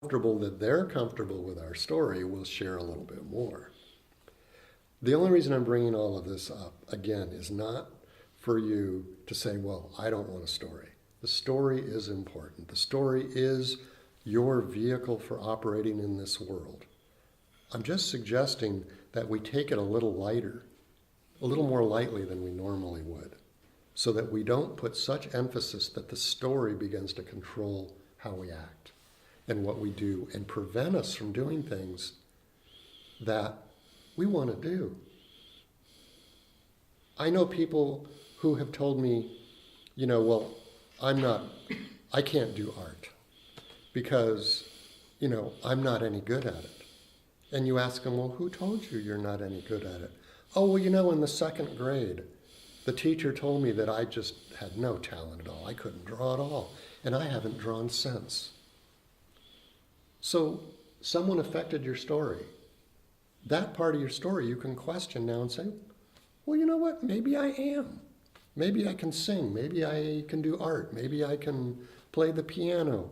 comfortable that they're comfortable with our story, we'll share a little bit more. The only reason I'm bringing all of this up, again, is not for you to say, well, I don't want a story. The story is important. The story is your vehicle for operating in this world. I'm just suggesting that we take it a little lighter, a little more lightly than we normally would, so that we don't put such emphasis that the story begins to control how we act and what we do and prevent us from doing things that we want to do. I know people who have told me, well, I can't do art because, I'm not any good at it. And you ask them, well, who told you you're not any good at it? Oh, well, in the second grade, the teacher told me that I just had no talent at all. I couldn't draw at all. And I haven't drawn since. So someone affected your story. That part of your story you can question now and say, well, you know what? Maybe I am. Maybe I can sing. Maybe I can do art. Maybe I can play the piano.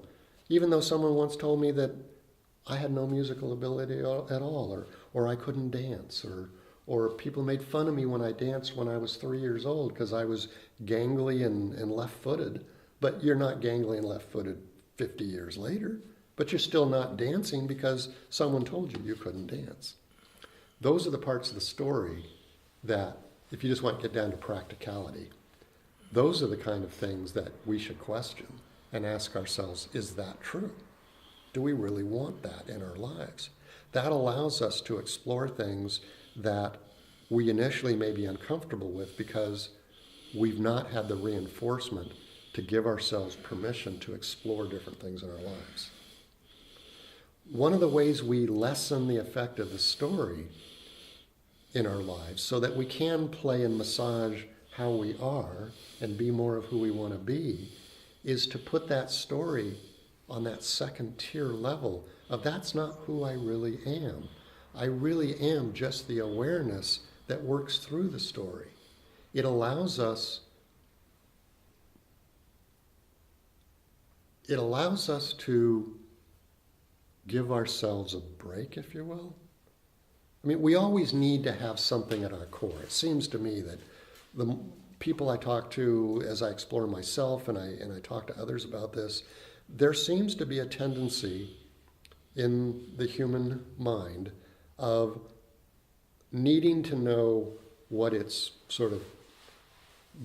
Even though someone once told me that I had no musical ability at all, or I couldn't dance, or people made fun of me when I danced when I was 3 years old because I was gangly and left-footed. But you're not gangly and left-footed 50 years later. But you're still not dancing because someone told you you couldn't dance. Those are the parts of the story that, if you just want to get down to practicality, those are the kind of things that we should question and ask ourselves, is that true? Do we really want that in our lives? That allows us to explore things that we initially may be uncomfortable with because we've not had the reinforcement to give ourselves permission to explore different things in our lives. One of the ways we lessen the effect of the story in our lives so that we can play and massage how we are and be more of who we want to be is to put that story on that second tier level of that's not who I really am. I really am just the awareness that works through the story. It allows us to give ourselves a break, if you will. I mean, we always need to have something at our core. It seems to me that the people I talk to as I explore myself and I talk to others about this, there seems to be a tendency in the human mind of needing to know what its sort of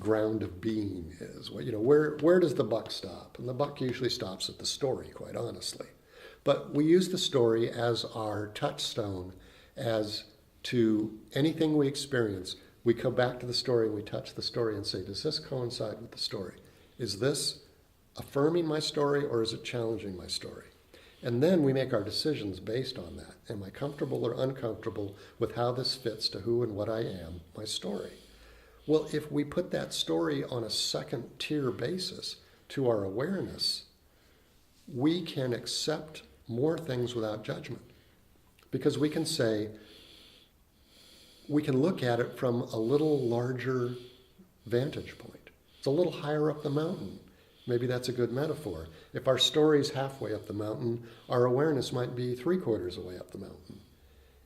ground of being is. Where does the buck stop? And the buck usually stops at the story, quite honestly. But we use the story as our touchstone, as to anything we experience. We come back to the story and we touch the story and say, does this coincide with the story? Is this affirming my story or is it challenging my story? And then we make our decisions based on that. Am I comfortable or uncomfortable with how this fits to who and what I am, my story? Well, if we put that story on a second tier basis to our awareness, we can accept more things without judgment. Because we can look at it from a little larger vantage point. It's a little higher up the mountain. Maybe that's a good metaphor. If our story is halfway up the mountain, our awareness might be 3/4 away up the mountain.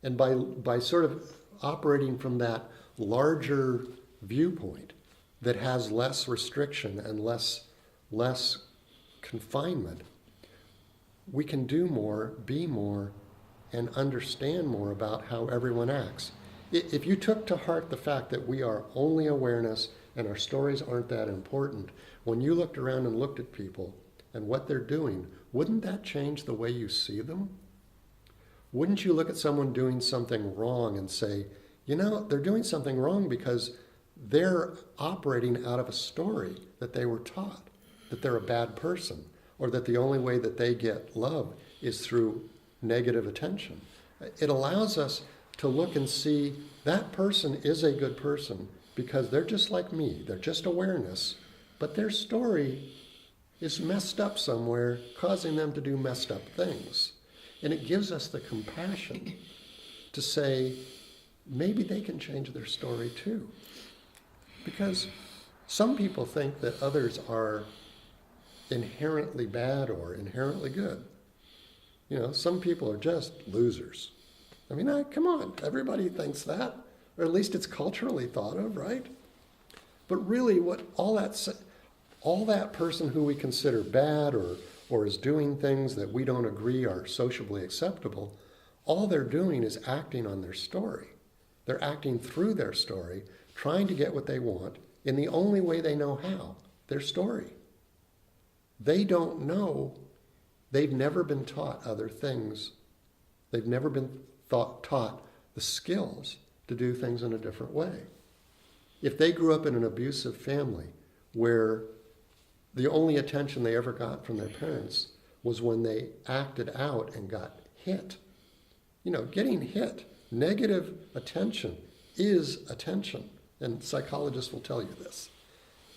And by sort of operating from that larger viewpoint that has less restriction and less confinement, we can do more, be more, and understand more about how everyone acts. If you took to heart the fact that we are only awareness and our stories aren't that important, when you looked around and looked at people and what they're doing, wouldn't that change the way you see them? Wouldn't you look at someone doing something wrong and say, they're doing something wrong because they're operating out of a story that they were taught, that they're a bad person, or that the only way that they get love is through negative attention. It allows us to look and see that person is a good person because they're just like me. They're just awareness, but their story is messed up somewhere, causing them to do messed up things. And it gives us the compassion to say, maybe they can change their story too. Because some people think that others are inherently bad or inherently good. You know, some people are just losers. I mean, come on, everybody thinks that, or at least it's culturally thought of, right? But really, what all that person who we consider bad or is doing things that we don't agree are sociably acceptable, all they're doing is acting on their story. They're acting through their story, trying to get what they want in the only way they know how, their story. They don't know, they've never been taught other things. They've never been taught the skills to do things in a different way. If they grew up in an abusive family where the only attention they ever got from their parents was when they acted out and got hit. You know, getting hit, negative attention is attention, and psychologists will tell you this.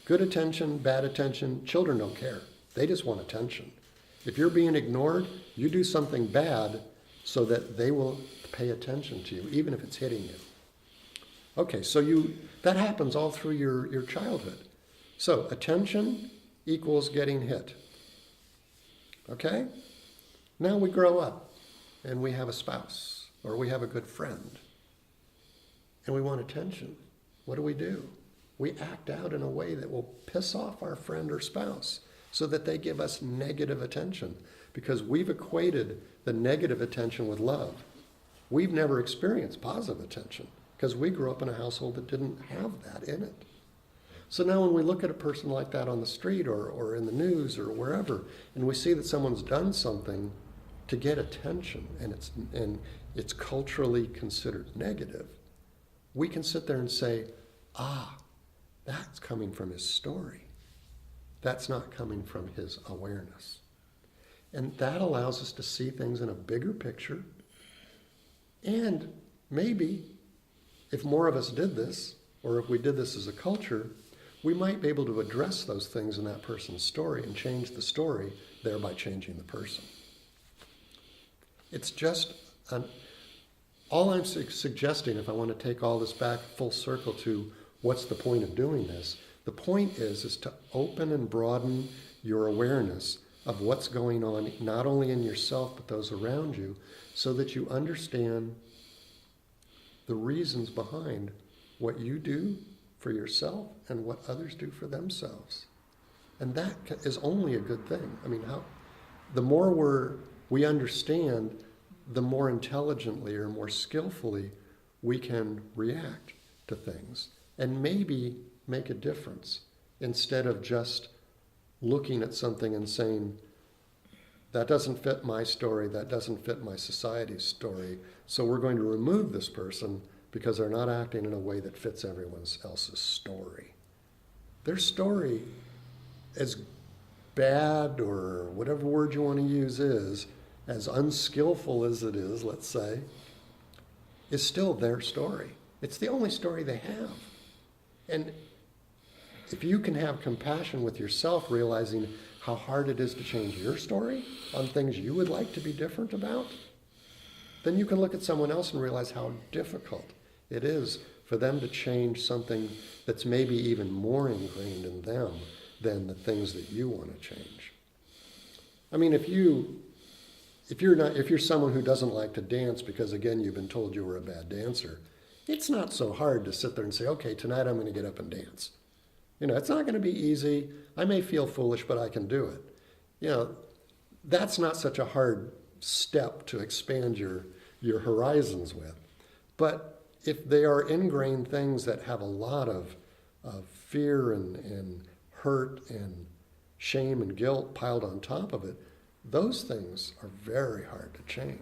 Good attention, bad attention, children don't care. They just want attention. If you're being ignored, you do something bad so that they will pay attention to you, even if it's hitting you. Okay, so that happens all through your childhood. So attention equals getting hit. Okay? Now we grow up and we have a spouse or we have a good friend and we want attention. What do? We act out in a way that will piss off our friend or spouse so that they give us negative attention because we've equated the negative attention with love. We've never experienced positive attention because we grew up in a household that didn't have that in it. So now when we look at a person like that on the street or in the news or wherever, and we see that someone's done something to get attention and it's culturally considered negative, we can sit there and say, that's coming from his story. That's not coming from his awareness. And that allows us to see things in a bigger picture. And maybe if more of us did this, or if we did this as a culture, we might be able to address those things in that person's story and change the story, thereby changing the person. It's just, all I'm suggesting, if I want to take all this back full circle to what's the point of doing this, the point is to open and broaden your awareness of what's going on, not only in yourself, but those around you, so that you understand the reasons behind what you do for yourself and what others do for themselves. And that is only a good thing. I mean, the more we understand, the more intelligently or more skillfully we can react to things and maybe make a difference instead of just looking at something and saying, that doesn't fit my story, that doesn't fit my society's story, so we're going to remove this person because they're not acting in a way that fits everyone else's story. Their story, as bad or whatever word you want to use is, as unskillful as it is, let's say, is still their story. It's the only story they have. And if you can have compassion with yourself, realizing how hard it is to change your story on things you would like to be different about, then you can look at someone else and realize how difficult it is for them to change something that's maybe even more ingrained in them than the things that you want to change. I mean, if you're someone who doesn't like to dance because, again, you've been told you were a bad dancer, it's not so hard to sit there and say, okay, tonight I'm going to get up and dance. You know, it's not going to be easy. I may feel foolish, but I can do it. You know, that's not such a hard step to expand your horizons with. But if they are ingrained things that have a lot of fear and hurt and shame and guilt piled on top of it, those things are very hard to change.